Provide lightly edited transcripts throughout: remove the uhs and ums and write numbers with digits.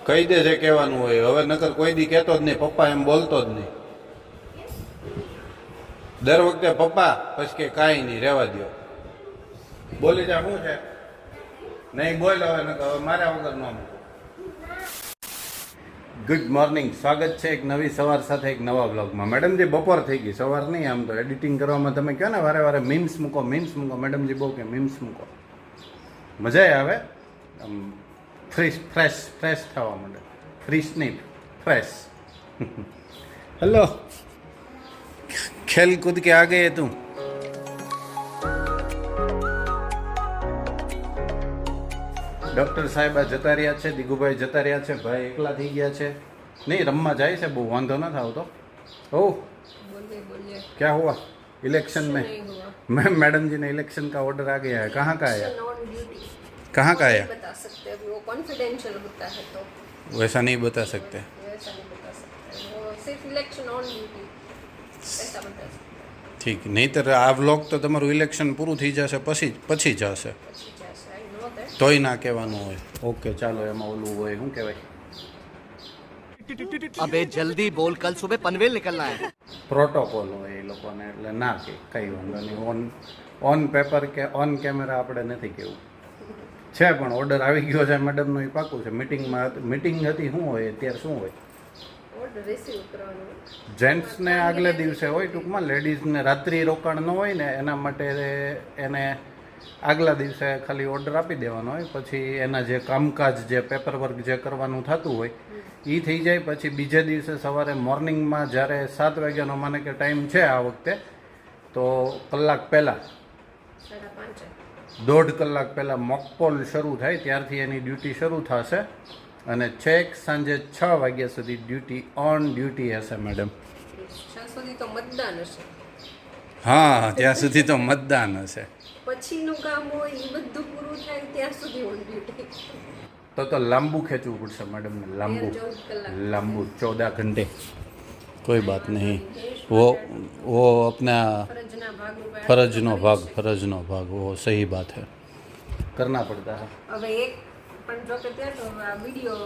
કહી દે જે કહેવાનું હોય. હવે નકર કોઈ દી કહેતો જ નહીં, પપ્પા એમ બોલતો જ નહીં. દર વખતે પપ્પા પછી કે કાંઈ નહીં, રહેવા દો. બોલી જા શું છે? નહીં બોલ હવે, નકર હવે મારા વગર ન મૂકો. ગુડ મોર્નિંગ, સ્વાગત છે એક નવી સવાર સાથે એક નવા બ્લોગમાં. મેડમજી બપોર થઈ ગઈ, સવાર નહીં. આમ તો એડિટિંગ કરવામાં તમે કહો ને વારે વારે મીમ્સ મૂકો, મીમ્સ મૂકો. મેડમજી બહુ કે મીમ્સ મૂકો, મજા આવે. આમ ફ્રેશ થવા માંડે. ફ્રીશ નહીં, ફ્રેશ. હેલો, ખેલ કૂદ કે આ ગયે તું. ડૉક્ટર સાહેબ આ જતા રહ્યા છે, દિગુભાઈ જતા રહ્યા છે, ભાઈ એકલા થઈ ગયા છે. નહીં, રમવા જાય છે, બહુ વાંધો ન આવતો. ઓહ क्या हुआ इलेक्शन में? मैडम जी ने इलेक्शन का ऑर्डर आ गया है. कहाँ का आया? कहाँ का आया? बता सकते हैं, वो कॉन्फिडेंशियल होता है तो वैसा नहीं बता सकते. वैसा नहीं बता सकते, वो सिर्फ इलेक्शन ऑन ड्यूटी ऐसा बता सकते. ઠીક, નહીંતર આ વ્લોગ તો તમારું ઇલેક્શન પૂરું થઈ જશે પછી જશે, પછી જશે, આઈ નો ધેટ. તોય ના કહેવાનું હોય. ઓકે ચાલો, એમાં ઓલું હોય શું કહેવાય, अबे जल्दी बोल, कल सुबह पनवेल निकलना है. પ્રોટોકોલ હોય એ લોકોને, એટલે ના કે કંઈ વાંધો નહીં. ઓન પેપર કે ઓન કેમેરા આપણે નથી કહેવું છે, પણ ઓર્ડર આવી ગયો છે મેડમનો, એ પાકું છે. મીટિંગ હતી, શું હોય અત્યારે, શું હોય? ઓર્ડર રિસીવ કરવાનો. જેન્ટ્સને આગલે દિવસે હોય, ટૂંકમાં લેડીઝને રાત્રિ રોકાણ ન હોય ને એના માટે એને આગલા દિવસે ખાલી ઓર્ડર આપી દેવાનો હોય. પછી એના જે કામકાજ, જે પેપર વર્ક જે કરવાનું થતું હોય એ થઈ જાય. પછી બીજે દિવસે સવારે મોર્નિંગમાં જ્યારે 7 વાગ્યાનો માને કે ટાઈમ છે આ વખતે, તો કલાક પહેલાં, 5:30 1.5 કલાક પહેલાં મોકપોલ શરૂ થાય, ત્યારથી એની ડ્યુટી શરૂ થશે અને છેક સાંજે 6 વાગ્યા સુધી ઓન ડ્યુટી હશે મેડમ. 6 સુધી તો મતદાન હશે. હા, ત્યાં સુધી તો મતદાન હશે. પછીનું કામ હોય એ બધું પૂરું થાય ત્યાં સુધી ઓન ડ્યુટી. તો લાંબુ ખેંચવું પડશે મેડમને, લાંબુ 14 घंटे. कोई बात नहीं, वो अपना फर्जनो भाग वो सही बात है, करना पड़ता है. હવે એક પણ જો કે ત્યાં તો આ વિડીયો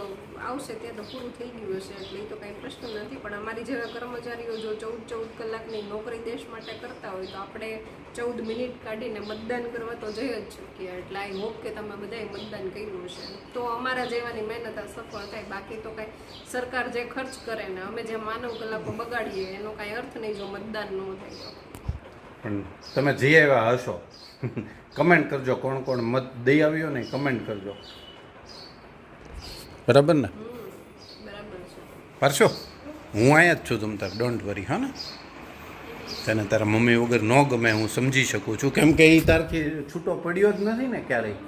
આવશે ત્યાં તો પૂરું થઈ ગયું હશે, એટલે એ તો કંઈ પ્રશ્ન નથી. પણ અમારી જેવા કર્મચારીઓ જો 14 કલાકની નોકરી દેશ માટે કરતા હોય તો આપણે 14 મિનિટ કાઢીને મતદાન કરવા તો જઈ જ શકીએ. એટલે આઈ હોપ કે તમે બધાએ મતદાન કર્યું હશે, તો અમારા જેવાની મહેનત આ સફળ થાય. બાકી તો કાંઈ સરકાર જે ખર્ચ કરે ને અમે જે માનવ કલાકો બગાડીએ એનો કાંઈ અર્થ નહીં જો મતદાન ન થાય તો. પણ તમે જઈ આવ્યા હશો, કમેન્ટ કરજો કોણ કોણ મત દઈ આવ્યો ને, કમેન્ટ કરજો. બરાબર ને? બરાબર છે. પારશો, હું અહીંયા જ છું, તમ તાર ડોન્ટ વરી. હા ને, તને તારા મમ્મી વગર ન ગમે, હું સમજી શકું છું, કેમ કે એ તારથી છૂટો પડ્યો જ નથી ને ક્યારેય.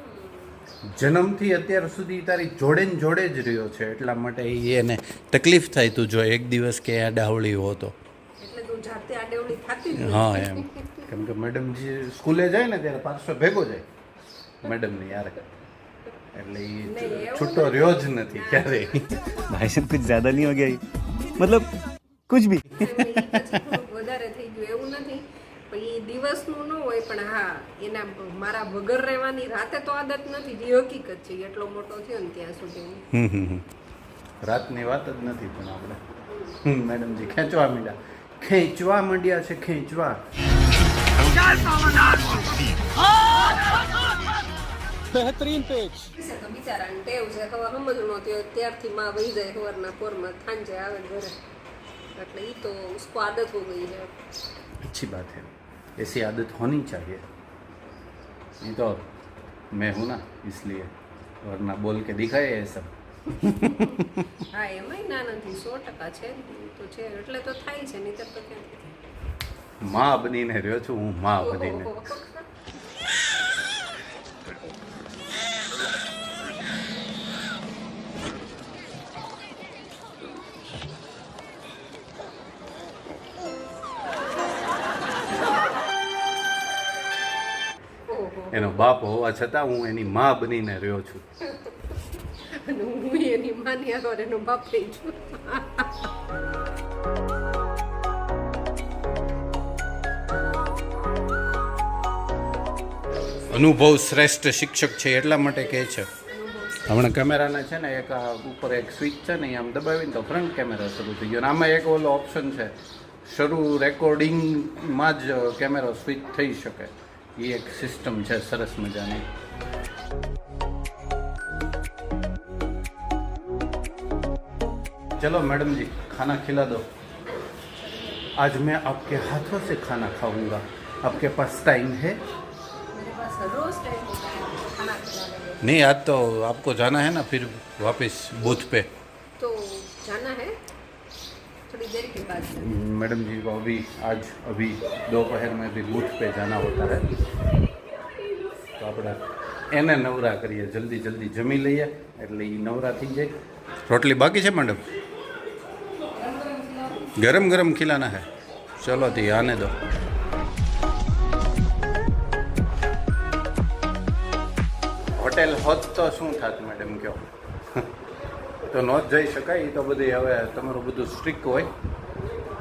જન્મથી અત્યાર સુધી તારી જોડે ને જોડે જ રહ્યો છે, એટલા માટે એને તકલીફ થાય. તું જો એક દિવસ કે આ ડાવળી હોતો, એટલે તું જાતે આડેવડી થતી જ હા એમ, કેમ કે મેડમ જે સ્કૂલે જાય ને ત્યારે પાછો ભેગો જાય મેડમને યાર, એટલે એ છૂટો રહ્યો જ નથી ક્યારેય. भाई साहब कुछ ज्यादा नहीं हो गया, मतलब कुछ भी. વધારે થઈ ગયું એવું નથી, પણ એ દિવસનું ન હોય. પણ હા, એના મારા વગર રહેવાની રાતે તો આદત નથી, જે હકીકત છે. એટલો મોટો થયો ને ત્યાં સુધી રાતની વાત જ નથી. પણ આપણે મેડમજી ખેંચવા માંડ્યા છે, ખેંચવા. बेहतरीन पेज. તો બિચારાને ટેવ છે, હવે સમજણો થયો ત્યારથી માં વહી જાય સવારના પોરમાં, સાંજે આવે ઘરે, એટલે એ તો उसको आदत हो गई है. अच्छी बात है, ऐसी आदत होनी चाहिए. नहीं तो मैं हूँ ना, इसलिए, वरना बोल के दिखाए ये सब. હા, એમાંય ના નથી, 100% છે તો છે, એટલે તો થાય છે, નહીં તો ક્યાંથી થાય. માં બનીને રહ્યો છું હું, માં બનીને. એનો બાપ હોવા છતાં હું એની માં બનીને રહ્યો છું. અને હું એની માની આગળ એનો બાપ થઈ છું. અનુભવ શ્રેષ્ઠ શિક્ષક છે એટલા માટે કહે છે. અનુભવ હમણાં કેમેરાને છે ને એક આ ઉપર એક સ્વિચ છે ને એ આમ દબાવીને તો ફ્રન્ટ કેમેરા શરૂ થઈ ગયો અને આમાં એક ઓલો ઓપ્શન છે શરૂ રેકોર્ડિંગમાં જ કેમેરો સ્વિચ થઈ શકે એ એક સિસ્ટમ છે સરસ મજાની. चलो मैडम जी खाना खिला दो. आज मैं आपके हाथों से खाना खाऊंगा. आपके पास टाइम है? मेरे पास रोज टाइम होता है खाना खिलाने में. नहीं आज तो आपको जाना है ना फिर वापस बूथ पे. तो जाना है थोड़ी देर के बाद. मैडम जी को अभी दोपहर में भी बूथ पे जाना होता है तो આપણે એને નવરા કરીએ જલ્દી જલ્દી જમી લઈએ એટલે એ નવરા થઈ જાય. રોટલી બાકી છે મેડમ? गरम गरम खिलाना है. चलो ती आने दो. હોટેલ હોત તો શું થાત મેડમ કહો? તો ન જ જઈ શકાય. એ તો બધી હવે તમારું બધું સ્ટ્રિક્ટ હોય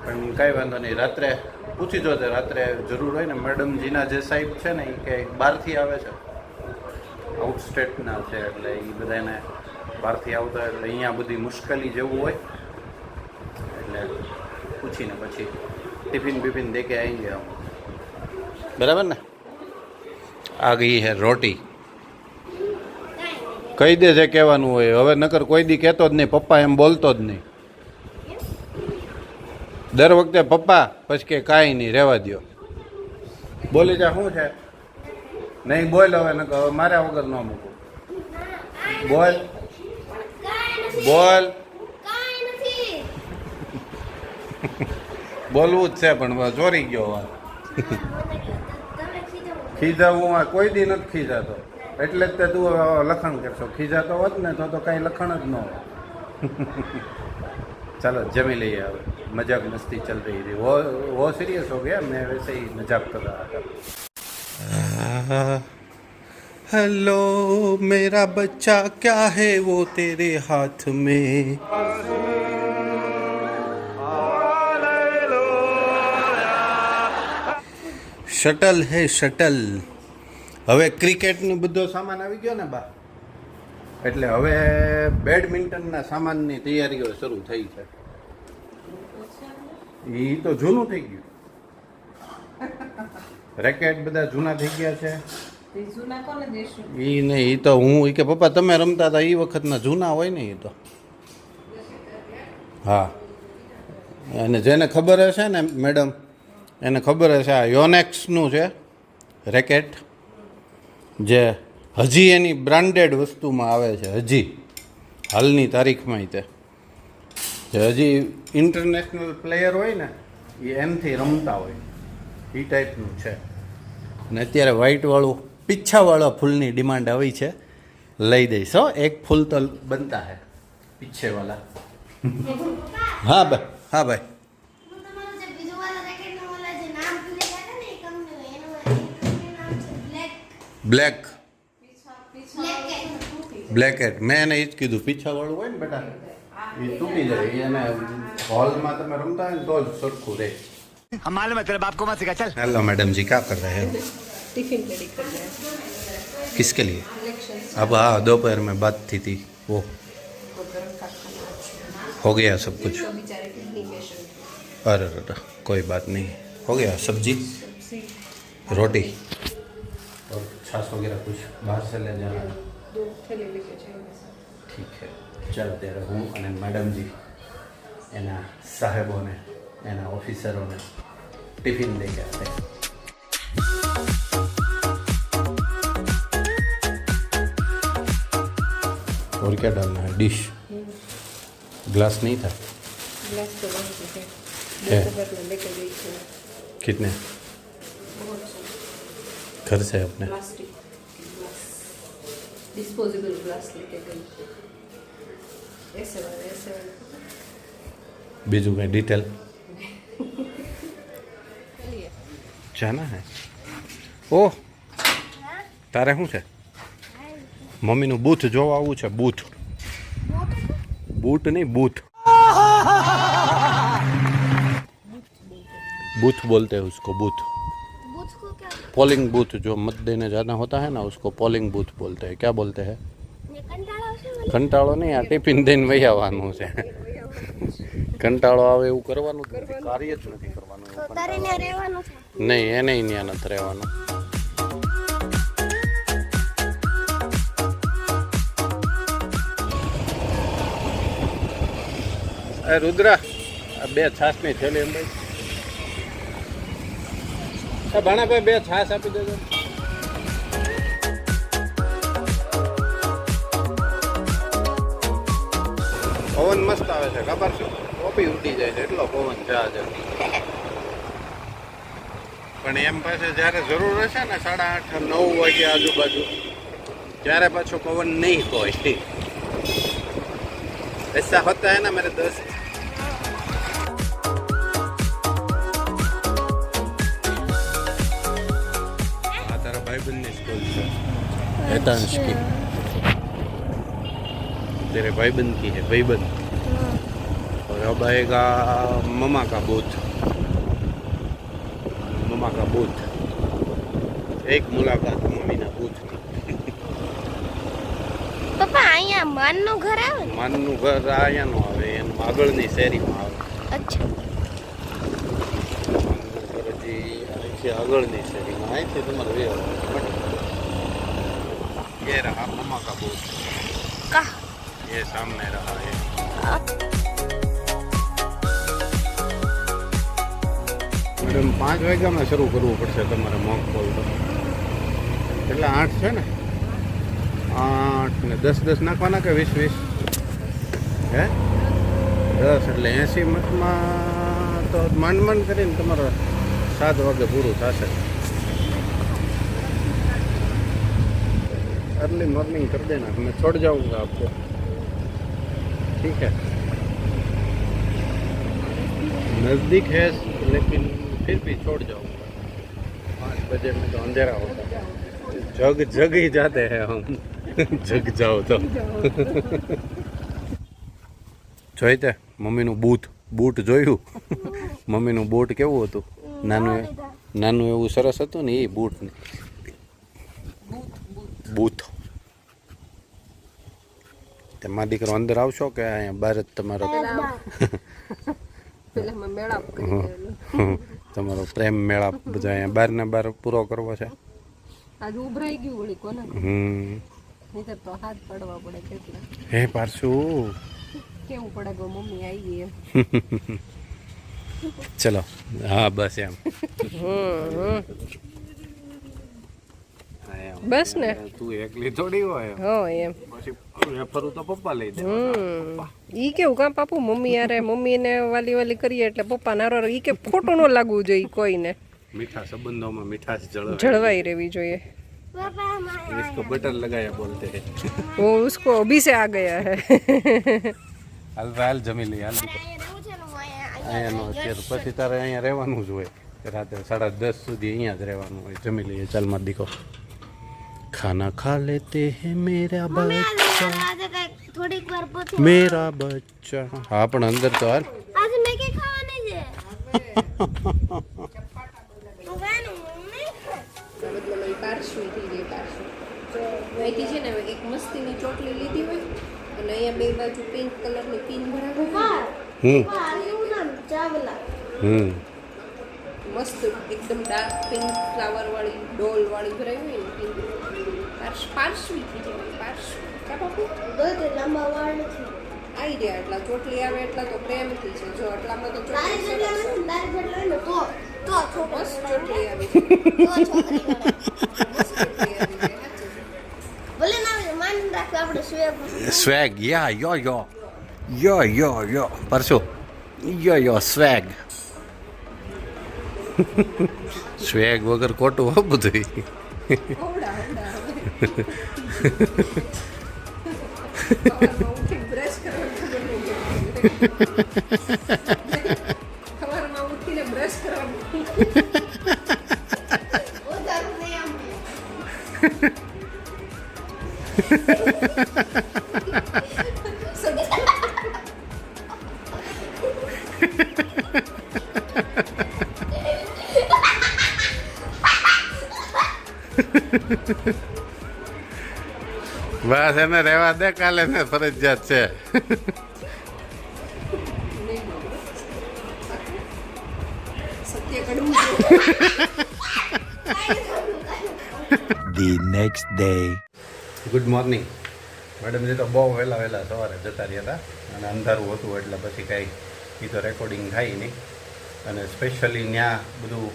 પણ કાંઈ વાંધો નહીં. રાત્રે પૂછી જોજે રાત્રે જરૂર હોય ને. મેડમજીના જે સાહેબ છે ને એ કે બહારથી આવે છે આઉટ સ્ટેટના છે એટલે એ બધાને બહારથી આવતા એટલે અહીંયા બધી મુશ્કેલી જેવું હોય એટલે પૂછીને પછી ટિફિન બિફિન દે કે આएंगे हम. બરાબર ને? આ ગઈ હે રોટી. કહી દે જે કહેવાનું હોય. હવે નકર કોઈ દી કહેતો જ નહીં પપ્પા એમ બોલતો જ નહીં. દર વખતે પપ્પા પછી કે કાંઈ નહીં રહેવા દો. બોલી જા શું છે? નહીં બોલ હવે નકર હવે મારા વગર ન મૂકું. બોલ બોલ. બોલવું જ છે પણ ચોરી ગયો વાત. ખીજાવું આ કોઈ દી નથી ખીજાતો એટલે જ તે તું લખણ કરશો. ખીજાતો હોત ને તો કાંઈ લખણ જ ન હોય. चलो जमी लिए. अब मजाक मस्ती चल रही थी. वो सीरियस हो गया. मैं वैसे ही मजाक कर रहा था. हेलो मेरा बच्चा क्या है वो तेरे हाथ में. શટલ હે શટલ. હવે ક્રિકેટનો બધો સામાન આવી ગયો ને બા એટલે હવે બેડમિન્ટનના સામાનની તૈયારીઓ શરૂ થઈ છે. એ તો જૂનું થઈ ગયું. રેકેટ બધા જૂના થઈ ગયા છે. એ નહીં એ તો હું કે પપ્પા તમે રમતા હતા એ વખતના જૂના હોય ને એ તો. હા અને જેને ખબર હશે ને મેડમ એને ખબર હશે આ યોનેક્સનું છે રેકેટ જે હજી એની બ્રાન્ડેડ વસ્તુમાં આવે છે. હજી હાલની તારીખમાં તે જે હજી ઇન્ટરનેશનલ પ્લેયર હોય ને એ એમથી રમતા હોય એ ટાઈપનું છે. અને અત્યારે વ્હાઇટવાળું પીછાવાળા ફૂલની ડિમાન્ડ આવી છે. લઈ દઈશ હો. એક ફૂલ તો બનતા હે પીછેવાલા. હા ભાઈ હા ભાઈ. બ્લેક બ્લેકેટ મેં એને એ જ કીધું. પીછાવાળું હોય ને બેટા એ તૂટી જાય. એને હોલમાં તમે રમતા હોય ને તો જ સરખું રહે. हेलो मैडम जी क्या कर रहे हैं? टिफिन रेडी कर रहे हैं. किसके लिए? इलेक्शन अब हाँ दोपहर में बात थी वो और गरम का खाना हो गया सब कुछ. तो बेचारे किडनी पेशेंट अरे अरे कोई बात नहीं हो गया. सब्जी सब्जी रोटी और छाछ वगैरह कुछ बाहर से ले जाना है. 2 थैली लेके जाएंगे सर. ठीक है ચાલો ત્યારે હું અને મેડમજી એના સાહેબોને એના ઓફિસરોને ટિફિન દે કે આતે. और क्या डालना है? डिश ग्लास नहीं था? ग्लास तो वहीं पे है. है? दोपहर में लेके गई थी. कितने? बहुत से घर से अपने? प्लास्टिक ग्लास डिस्पोजेबल ग्लास लेके गई. ऐसे बीजू में डिटेल जाना है. ओह તારે શું છે? મમ્મીનું બૂથ જોવા આવવું છે. બૂથ બૂટ નહીં बूथ बूथ बोलते हैं उसको. बूथ पोलिंग बूथ जो मत देने जाना होता है ना उसको पोलिंग बूथ बोलते हैं. क्या बोलते हैं? કંટાળો નહીં, આ ટિફિન દઈને વહી આવવાનું છે. કંટાળો આવે એવું કરવાનું જ નથી, કાર્ય જ નથી કરવાનું એવું કંટાળો. નહીં, એને ત્યાં નથી રહેવાનું. એ રુદ્રા, આ 2 છાસની થેલી એમ ભાઈ. ભાણાભાઈ 2 છાસ આપી દેજો. પવન મસ્ત આવે છે, ખબર છે? ટોપી ઉડી જાય છે, એટલો પવન છે આજે. પણ એમ પાસે જ્યારે જરૂર હશે ને 8:30 9 વાગે આજુબાજુ, ત્યારે પાછો પવન નહીં હોય. ऐसा होता है ना मेरे दोस्त. हाँ, तेरा भाईबंद ने स्कूल से वेदांश की, तेरे भाईबंद की है, भाईबंद. और अब आएगा ममा का बूथ. ममा का बूथ, एक मुलाकात मम्मी ना बूथ की. પપ્પા અહીંયા માનનું ઘર આવે ને? માનનું ઘર અહીંયાનું આવે, એનું આગળની શેરીમાં આવે. અચ્છા. માનનું ઘર હજી અહીંથી આગળની શેરીમાં, અહીંથી તમારે વ્યવહાર. ये रहा मम्मा का बूथ, કા ये सामने रहा है. મેડમ 5 વાગ્યામાં શરૂ કરવું પડશે તમારે મોક કોલ તો. એટલે 8 છે ને, 8 ને 10 નાખવાના કે 20 હે 10 એટલે 80 મિનિટમાં તો માંડ કરીને તમારે 7 વાગે પૂરું થશે. अर्ली मॉर्निंग कर देना, मैं छोड़ जाऊंगा आपको, ठीक है? नज़दीक है लेकिन फिर भी छोड़ जाऊंगा. 5 बजे में तो अंधेरा होता है. जग ही जाते हैं हम. જગ જાઓ તો. જોઈ તે મમ્મીનું બૂટ જોયું? મમ્મીનું બૂટ કેવું હતું? નાનું એવું સરસ હતું ને એ બૂટ. બૂથ. તમારા દીકરો અંદર આવશો કે અહીંયા બહાર જ તમારો તમારો પ્રેમ મેળાપ બધા અહીંયા બહારના બહાર પૂરો કરવો છે? આજ ઉભરાઈ ગયું વળી કોને, નહીતર તો હાથ પડવા પડે કેટલા. હે પારસું કેવું પડે ગો મમ્મી આવી એમ. ચલો, હા બસ એમ. બસ ને, તું એકલી થોડી હોય. હા એમ. પછી ફરું તો પપ્પા લઈ દે. ઈ કેવું કામ પાપુ મમ્મી યારે મમ્મીને વાલી કરીએ એટલે પપ્પા નારો ઈ કે ખોટું ન લાગવું જોઈએ કોઈને. મીઠા સંબંધોમાં મીઠાશ જળવાઈ રહેવી જોઈએ. इसको बटर लगाया बोलते हैं. वो उसको अभी से आ गया है. હાલ જમી લઈ, હાલ અહીંયાનો અત્યારે પછી તારે અહીંયા રહેવાનું જ હોય. રાતે 10:30 સુધી અહીંયા જ રહેવાનું હોય. જમી લઈએ, ચાલ માર દીકો. ખાના ખા લેતે હે મેરા બચ્ચા, થોડીક વાર પછી મેરા બચ્ચા. હા પણ અંદર તો હાલ. આજે મેં કે ખાવાની છે પાર્શ્વી થઈ ગઈ. પાર્શ્વી અહીંથી છે ને એક મસ્તીની ચોટલી લીધી હોય અને અહીંયા બે બાજુ પિંક કલરની પિન ભરાવી હોય. ચાવલા મસ્ત એકદમ ડાર્ક પિંક ફ્લાવર વાળી ડોલ વાળી ભરાવી હોય ને પિંક. પાર્શ્વી થઈ જાય. પાર્શ્વી કા બાપુ લાંબા વાળ નથી આવી રહ્યા. એટલા ચોટલી આવે એટલા તો પ્રેમથી છે. જો એટલામાં તો ચોટલી સરસ બસ ચોટલી આવી છે. મસ્ત ચોટલી આવી છે. ભલે ના માન રાખો આપણે સ્વેગ. યો પરસો યો સ્વેગ. સ્વેગ વગર ખોટું હો બધું. સવારમાં ઉઠીને બ્રશ કરવાની ખબર નહીં પડતી. સવારમાં ઉઠીને બ્રશ કરવાનું. બસ એને રહેવા દે, કાલે ને ફરજિયાત છે. સત્ય કડવું The next day. Good morning. મેડમજી તો બહુ વહેલા સવારે જતા રહ્યા હતા અને અંધારું હતું એટલે પછી કાંઈ એ તો રેકોર્ડિંગ થાય નહીં. અને સ્પેશિયલી ત્યાં બધું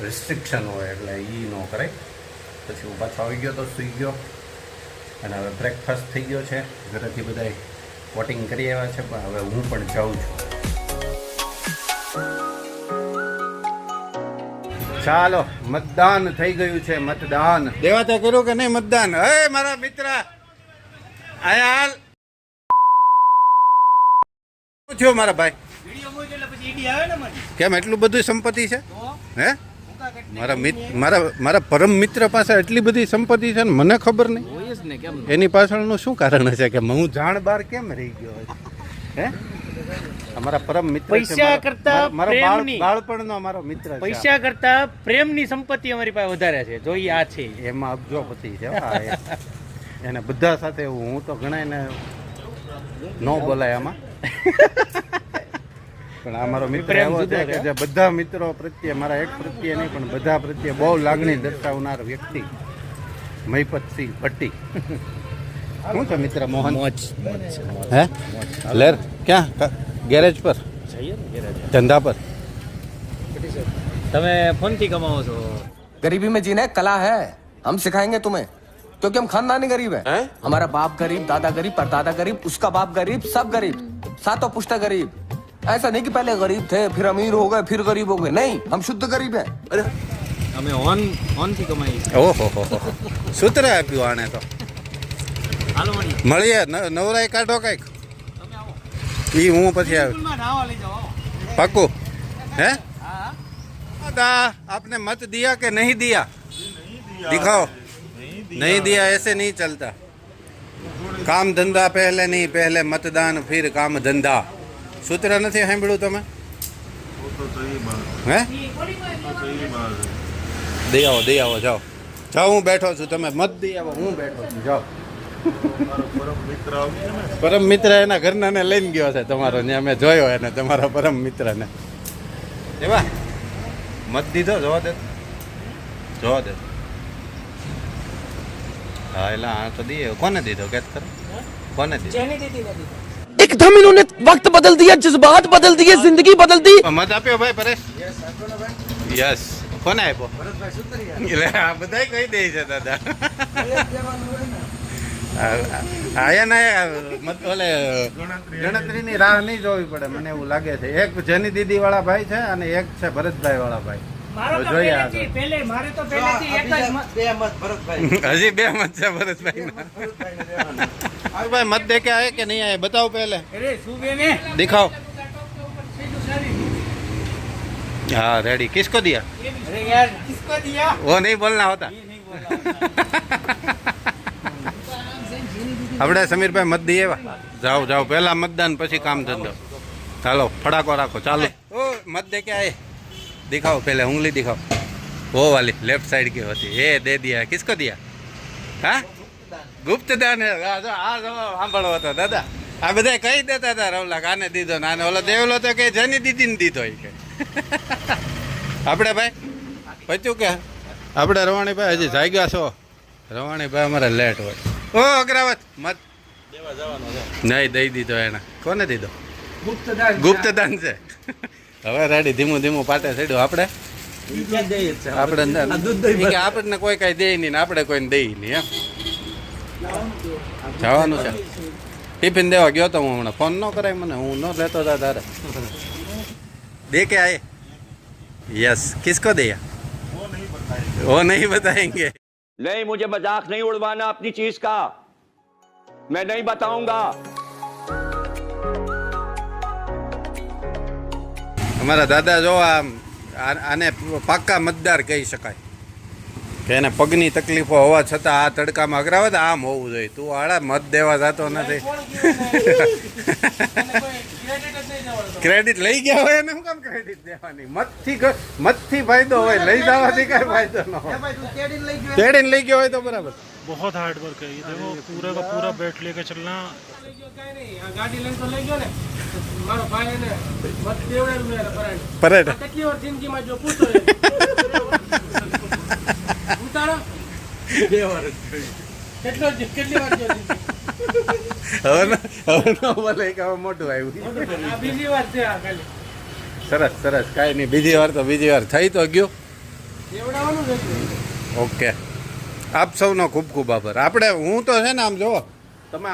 રિસ્ટ્રિક્શન હોય એટલે એ ન કરાય. પછી હું પાછો આવી ગયો તો સૂઈ ગયો અને હવે બ્રેકફાસ્ટ થઈ ગયો છે. ઘરેથી બધાય વોટિંગ કરી આવ્યા છે પણ હવે હું પણ જાઉં છું. ચાલો, મતદાન થઈ ગયું છે. મતદાન દેવા તે કર્યું કે નહીં મતદાન? હે મારા મિત્ર આયા હાલ. શું થયું મારા ભાઈ? કેમ એટલું બધું સંપત્તિ છે? હે મારા પરમ મિત્ર પાસે એટલી બધી સંપત્તિ છે ને મને ખબર નહીં. એની પાછળનું શું કારણ છે કે હું જાણ બાર કેમ રહી ગયો? હે અમારા પરમ મિત્ર છે. પૈસા કરતા બાળપણનો અમારો મિત્ર છે. પૈસા કરતા પ્રેમની સંપત્તિ અમારી પાસે વધારે છે. જોઈએ આ છે એમાં અબજોપતિ છે. એને બધા સાથે હું તો ગણાય ને ન બોલાય આમાં. પણ આ મારો મિત્ર એવો છે કે જે બધા મિત્રો પ્રત્યે, મારા એક પ્રત્યે નહીં પણ બધા પ્રત્યે બહુ લાગણી દર્શાવનાર વ્યક્તિ મહિપતસિંહ ભટ્ટી. શું છે મિત્ર મોહન? હે લેર ક્યાં? ગેરેજ પર, ધંધા પર. તમે ફોનથી કમાવો છો? गरीबी में जीना एक कला है, हम सिखाएंगे तुम्हें, क्योंकि हम खानदानी गरीब हैं. हमारा बाप गरीब, दादा गरीब, परदादा गरीब, उसका बाप गरीब, सब गरीब, सातों पुश्ता गरीब. ऐसा नहीं कि पहले गरीब थे फिर अमीर हो गए फिर गरीब हो गए, नहीं, हम शुद्ध गरीब हैं. अरे અમે ઓનથી કમાઈએ છીએ. ઓહો સૂત્ર આપ્યું આને તો. હાલો મળીએ, નવરાઈ કાઢો કઈક. ઈ હું પછી આવે પાક્કું. હે आपने मत दिया कि नहीं दिया? दिखाओ. नहीं दिया ऐसे नहीं चलता. काम धंधा पहले नहीं, पहले मतदान फिर काम धंधा. सूत्र નથી સાંભળ્યું તમે? હે દઈ આવો જાઓ હું બેઠો છું. તમે મત દઈ આવો, હું બેઠો છું. જાઓ. પરમ મિત્ર એના ઘરના ને લઈને ગયો છે તમારો. ત્યાં મેં જોયો એને, તમારા પરમ મિત્રને. એવા મત દીધો? જોવા દે. હા એટલે આ તો દઈએ. કોને દીધો કે કોને દીધો? एकदम इन्होंने वक्त बदल दिया, जज्बात बदल दिए, जिंदगी बदल दी. મત આપ્યો ભાઈ પરેશ? યસ. કોને આપ્યો? એટલે આ બધા કહી દે છે દાદા. આયા ના મત ઓલે ગણતરીની રાહ નહીં જોવી પડે મને એવું લાગે છે. એક જેની દીદી વાળા ભાઈ છે અને એક છે ભરતભાઈ વાળા ભાઈ. જોઈએ આગળ. હજી બે મત છે ભરતભાઈ ના. ભાઈ મત દે કે આए કે નહીં आए बताओ पहले. दिखाओ. हाँ रेडी. किसको दिया? अरे यार किसको दिया? वो नहीं बोलना होता. આપણે સમીરભાઈ મત દઈએ. જાઓ પહેલા મતદાન પછી કામ ધંધો. ચાલો ફટાકો રાખો. ચાલો ओ मत दे के आए. दिखाओ पहले उंगली दिखाओ. वो वाली लेफ्ट साइड की होती है. ये दे दिया. किसको दिया? हाँ ગુપ્ત દાન. સાંભળવો હતો દાદા. આ બધા કહી દેતા હતા રવલા આને દીધો ને આને. ઓલો દેવલો તો કે જેની દીદીને દીધો એ કે. આપણે ભાઈ પચ્યું કે આપણે રવાણીભાઈ હજી જાગ્યા છો? રવાણીભાઈ અમારે લેટ હોય. ઓ અગ્રાવત મત નહીં દઈ દીધો એને. કોને દીધો? ગુપ્તદાન છે. હવે રેડી ધીમું પાટે ચડ્યું. આપણને કોઈ કઈ દે નહીં ને આપણે કોઈને દઈ નહીં. એમ જવાનું છે. ટિફિન દેવા ગયો તો હું હમણાં. ફોન ન કરાય મને, હું ન લેતો હતા તારે. દે કે આए? यस. किसको दिया? वो नहीं बताएंगे. नहीं, मुझे मजाक नहीं उड़वाना अपनी चीज का, मैं नहीं बताऊंगा. અમારા દાદા જો આને પાક્કા મતદાર કહી શકાય કે એને પગની તકલીફો હોવા છતાં આ તડકામાં અગ્રાવત આમ હોવું જોઈએ. તું આડા મત દેવા જતો નથી. ક્રેડિટ લઈ ગયા હોય એને શું કામ ક્રેડિટ દેવાની? મતથી ફાયદો હોય, લઈ જવાથી કઈ ફાયદો ન હોય. તેડીને લઈ ગયો હોય તો બરાબર. बहुत हार्ड वर्क है ये देखो पूरा का पूरा बैट लेके चलना गाड़ी लई तो लई गयो ने मारो भाई ने मत देवड़े मेरा पराण પરેડ કેટલી વાર જિંદગીમાં જો પૂછો ઉતારો બે વાર કેટલી વાર જો હવે ન બોલે કે હવે મોટું આવ્યું. આ બીજી વાર છે આ ખાલી સરસ સરસ, કાંઈ નહીં, બીજી વાર તો બીજી વાર થઈ તો ગયું. દેવડાવવાનું છે ઓકે, આપ સૌનો ખૂબ ખૂબ આભાર. આપણે હું તો છે ને આમ જુઓ, તમે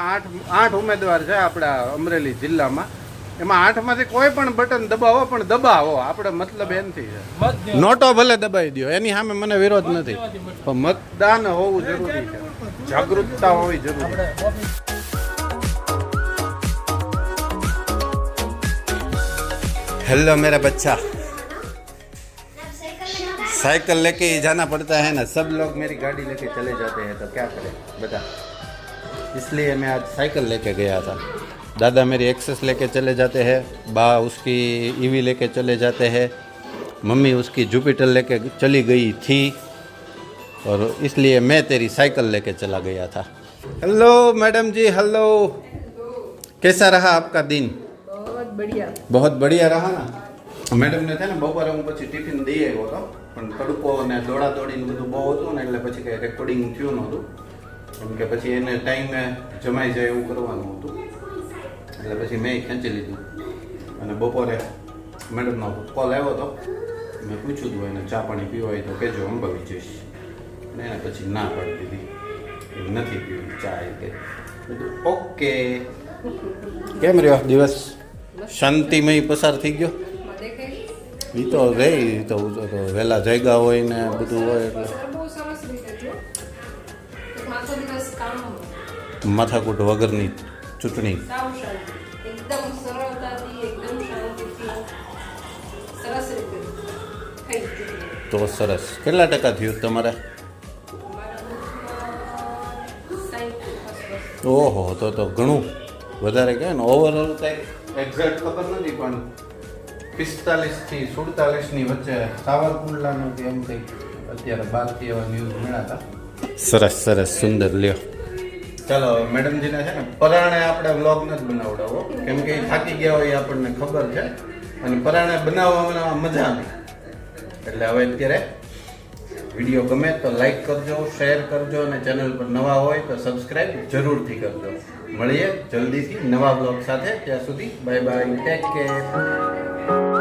આઠ ઉમેદવાર છે આપણા અમરેલી જિલ્લામાં, એમાં 8માંથી કોઈ પણ બટન દબાવો, પણ દબાવો. આપણે મતલબ એનથી છે, નોટો ભલે દબાવી દો, એની સામે મને વિરોધ નથી, પણ મતદાન હોવું જરૂરી છે, જાગૃતતા હોવી જરૂરી છે. हेलो मेरा बच्चा, साइकिल लेके ही जाना पड़ता है ना, सब लोग मेरी गाड़ी लेके चले जाते हैं तो क्या करें बता, इसलिए मैं आज साइकिल लेके गया था. दादा मेरी एक्सेस लेके चले जाते हैं, बा उसकी ईवी लेके चले जाते हैं, मम्मी उसकी जुपिटर लेके चली गई थी, और इसलिए मैं तेरी साइकिल लेके चला गया था. हेलो मैडम जी, हेलो, कैसा रहा आपका दिन? बहुत बढ़िया रहा ना. મેડમને છે ને બપોરે હું પછી ટિફિન દઈ આવ્યો હતો, પણ તડકો અને દોડાદોડીને બધું બહુ હતું ને, એટલે પછી કંઈ રેકોર્ડિંગ થયું નહોતું, કેમ કે પછી એને ટાઈમે જમાઈ જાય એવું કરવાનું હતું, એટલે પછી મેં ખેંચી લીધું. અને બપોરે મેડમનો કોલ આવ્યો હતો, મેં પૂછ્યું હતું એને ચા પાણી પીવા હોય તો કહેજો, અંબાવી જઈશ. અને એને પછી ના પાડી દીધી, નથી પીવી ચા, એ કે ઓકે. કેમ રહ્યો દિવસ? શાંતિમય પસાર થઈ ગયો? એ તો રે, તો વહેલા જાગ્યા હોય ને બધું હોય એટલે બહુ સરસ રીતે જો આખો દિવસ કામ માથાકૂટ વગરની ચૂંટણી. સાવ શાંતિ, એકદમ સરળતાથી, એકદમ શાંતિથી, સરસ રીતે થઈ ગયું. તો સરસ. કેટલા ટકા થયું તમારે? ઓહો, તો ઘણું વધારે કહે ને. ઓવરઓલ કંઈ એક્ઝેક્ટ ખબર નથી, પણ 45 થી 47 વચ્ચે સાવરકુંડલાનું કે એમ કંઈક અત્યારે 12 થી એવા ન્યૂઝ મળ્યા હતા. સરસ સરસ, સુંદર. લ્યો ચાલો, મેડમજીને છે ને પરાણે આપણે વ્લોગ નથી બનાવડાવો, કેમ કે એ થાકી ગયા હોય એ આપણને ખબર છે, અને પરાણે બનાવવામાં મજા નહીં. એટલે હવે અત્યારે વિડીયો ગમે તો લાઈક કરજો, શેર કરજો, અને ચેનલ પર નવા હોય તો સબસ્ક્રાઈબ જરૂરથી કરજો. મળીએ જલ્દીથી નવા બ્લોગ સાથે. ત્યાં સુધી બાય બાય, ટેક કેર.